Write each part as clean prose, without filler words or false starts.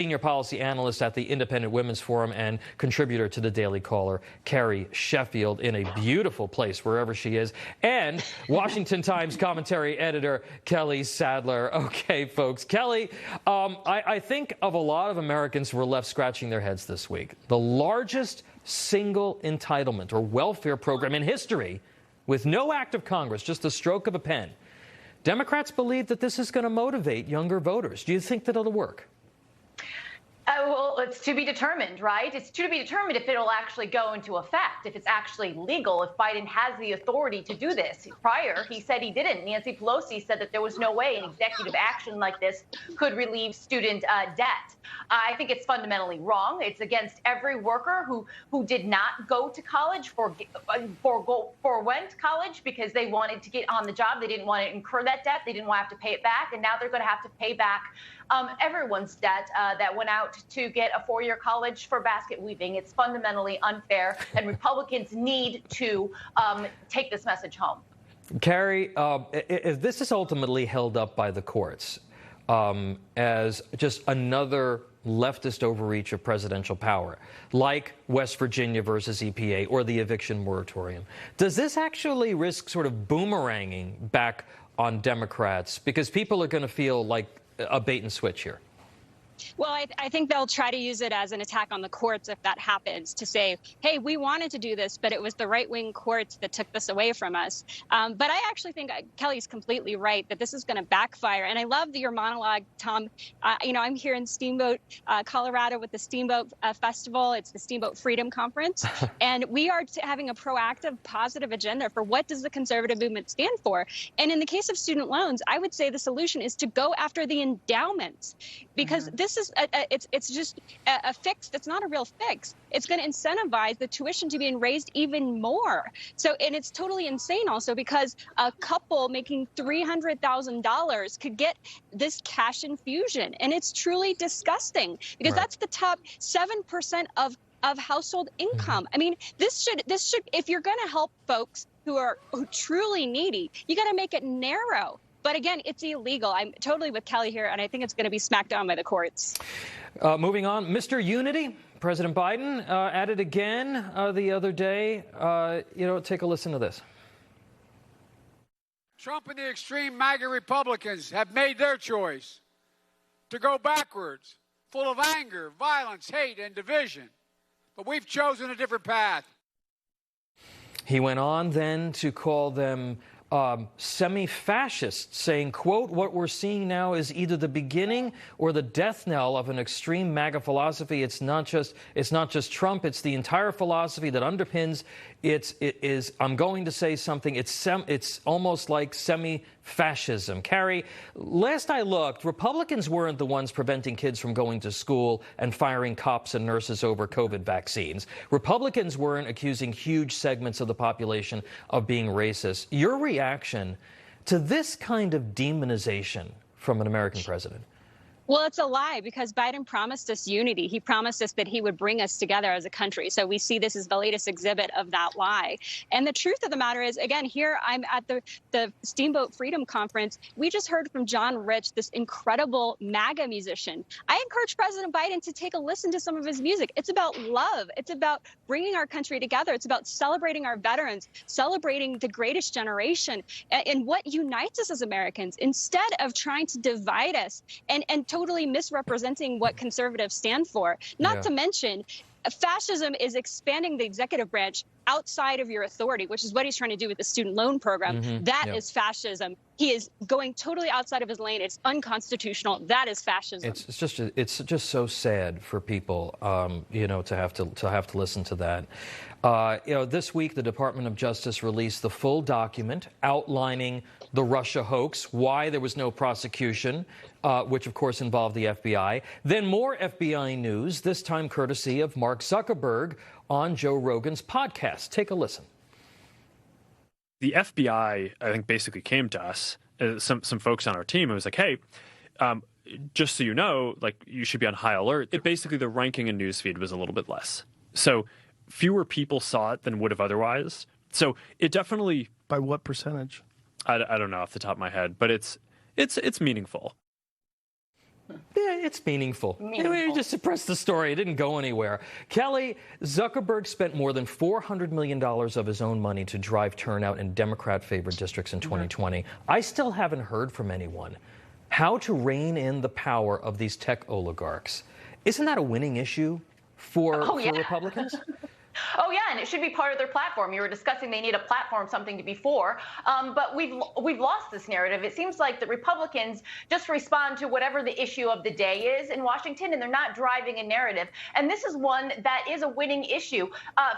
Senior policy analyst at the Independent Women's Forum and contributor to the Daily Caller, Carrie Sheffield, in a beautiful place wherever she is, and Washington Times commentary editor Kelly Sadler. Okay, folks, Kelly, I think of a lot of Americans who were left scratching their heads this week. The largest single entitlement or welfare program in history with no act of Congress, just the stroke of a pen. Democrats believe that this is going to motivate younger voters. Do you think that it'll work? Well, it's to be determined, right? It's to be determined if it'll actually go into effect, if it's actually legal, if Biden has the authority to do this. Prior, he said he didn't. Nancy Pelosi said that there was no way an executive action like this could relieve student debt. I think it's fundamentally wrong. It's against every worker who did not go to college, forwent college because they wanted to get on the job. They didn't want to incur that debt. They didn't want to have to pay it back. And now they're going to have to pay back everyone's debt that went out to get a four-year college for basket weaving. It's fundamentally unfair, and Republicans need to take this message home. Carrie, if this is ultimately held up by the courts as just another leftist overreach of presidential power, like West Virginia versus EPA or the eviction moratorium, does this actually risk sort of boomeranging back on Democrats? Because people are going to feel like a bait and switch here. Well, I think they'll try to use it as an attack on the courts if that happens, to say, hey, we wanted to do this, but it was the right-wing courts that took this away from us. But I actually think Kelly's completely right that this is going to backfire. And I love your monologue, Tom. I'm here in Steamboat, Colorado with the Steamboat Festival. It's the Steamboat Freedom Conference. And we are having a proactive, positive agenda for what does the conservative movement stand for. And in the case of student loans, I would say the solution is to go after the endowments, because this is it's just a fix that's not a real fix. It's going to incentivize the tuition to be raised even more. So, and it's totally insane also because a couple making $300,000 could get this cash infusion, and it's truly disgusting because that's the top 7% of household income. I mean, this should if you're going to help folks who truly needy, you got to make it narrow. But again, it's illegal. I'm totally with Kelly here, and I think it's going to be smacked down by the courts. Moving on, Mr. Unity, President Biden at it again the other day. Take a listen to this. Trump and the extreme MAGA Republicans have made their choice to go backwards, full of anger, violence, hate, and division. But we've chosen a different path. He went on then to call them semi-fascist, saying, quote, what we're seeing now is either the beginning or the death knell of an extreme MAGA philosophy. It's not just Trump, it's the entire philosophy that underpins it is, I'm going to say something, it's almost like semi-fascism. Carrie, last I looked, Republicans weren't the ones preventing kids from going to school and firing cops and nurses over COVID vaccines. Republicans weren't accusing huge segments of the population of being racist. Your reaction to this kind of demonization from an American president? Well, it's a lie because Biden promised us unity. He promised us that he would bring us together as a country. So we see this as the latest exhibit of that lie. And the truth of the matter is, again, here I'm at the Steamboat Freedom Conference. We just heard from John Rich, this incredible MAGA musician. I encourage President Biden to take a listen to some of his music. It's about love. It's about bringing our country together. It's about celebrating our veterans, celebrating the greatest generation, and what unites us as Americans instead of trying to divide us and totally misrepresenting what conservatives stand for. Not to mention, fascism is expanding the executive branch outside of your authority, which is what he's trying to do with the student loan program. That is fascism. He is going totally outside of his lane. It's unconstitutional. That is fascism. It's just so sad for people, to have to listen to that. This week the Department of Justice released the full document outlining the Russia hoax, why there was no prosecution, which of course involved the FBI. Then more FBI news, this time courtesy of Mark Zuckerberg on Joe Rogan's podcast. Take a listen. The FBI, I think, basically came to us, some folks on our team, and was like, hey, just so you know, like, you should be on high alert. Basically, the ranking in newsfeed was a little bit less. So fewer people saw it than would have otherwise. So it definitely... By what percentage? I don't know off the top of my head, but it's meaningful. Yeah, it's meaningful. We just suppressed the story. It didn't go anywhere. Kelly, Zuckerberg spent more than $400 million of his own money to drive turnout in Democrat-favored districts in 2020. I still haven't heard from anyone how to rein in the power of these tech oligarchs. Isn't that a winning issue for Republicans? Oh, yeah, and it should be part of their platform. You were discussing they need a platform, something to be for. But we've lost this narrative. It seems like the Republicans just respond to whatever the issue of the day is in Washington, and they're not driving a narrative. And this is one that is a winning issue.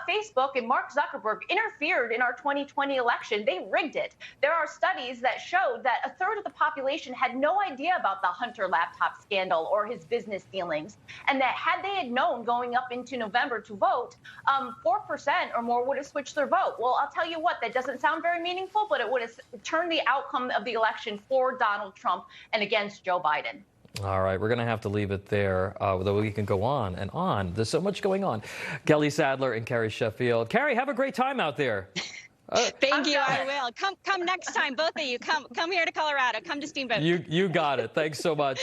Facebook and Mark Zuckerberg interfered in our 2020 election. They rigged it. There are studies that showed that a third of the population had no idea about the Hunter laptop scandal or his business dealings, and that had they had known going up into November to vote, 4% or more would have switched their vote. Well, I'll tell you what, that doesn't sound very meaningful, but it would have turned the outcome of the election for Donald Trump and against Joe Biden. All right, we're going to have to leave it there, though we can go on and on. There's so much going on. Kelly Sadler and Carrie Sheffield. Carrie, have a great time out there. Thank you. I will. Come next time, both of you. Come here to Colorado. Come to Steamboat. You got it. Thanks so much.